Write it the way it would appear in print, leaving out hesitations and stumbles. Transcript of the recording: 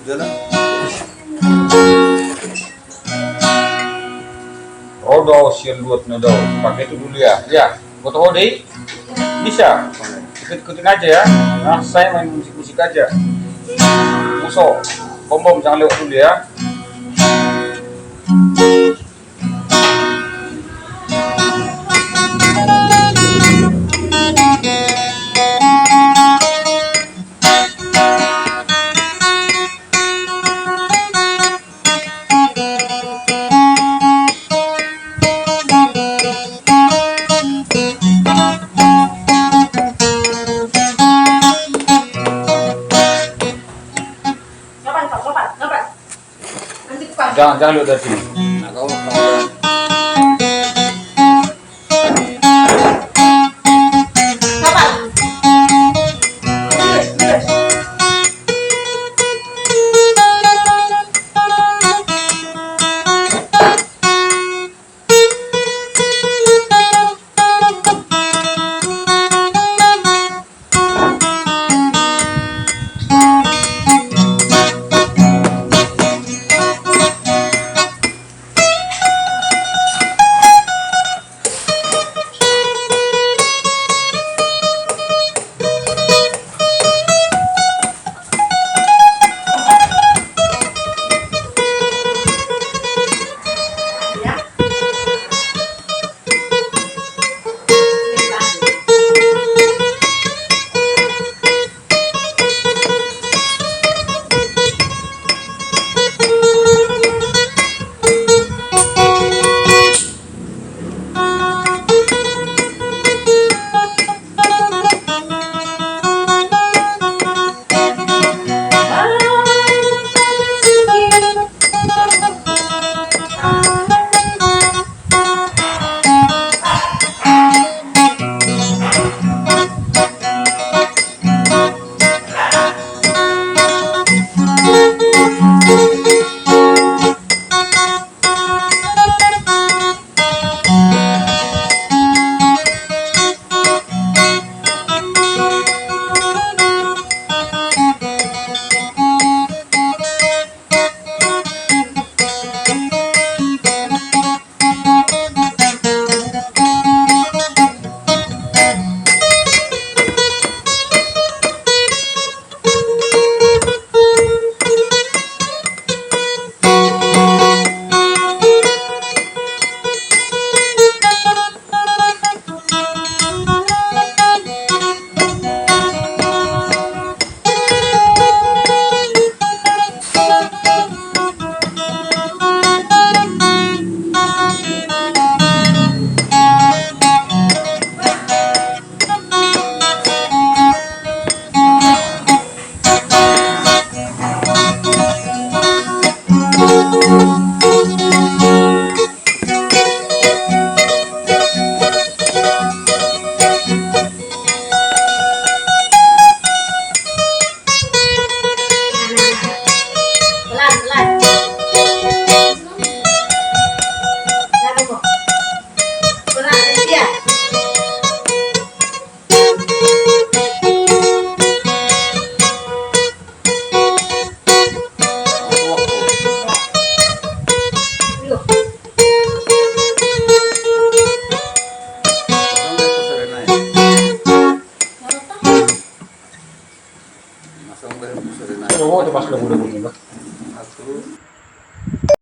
Jalan. Rodo sian luat na daw. Pakai itu dulu ya. Ya, foto deh. Bisa. Ikutin aja ya. Nah, saya main musik-musik aja. Musuh. Bom jangan lewat dulu ya. Jangan lihat dari sini. Nah, kau Masang bayar besar na. Oh, itu pas udah muda begini, Bang.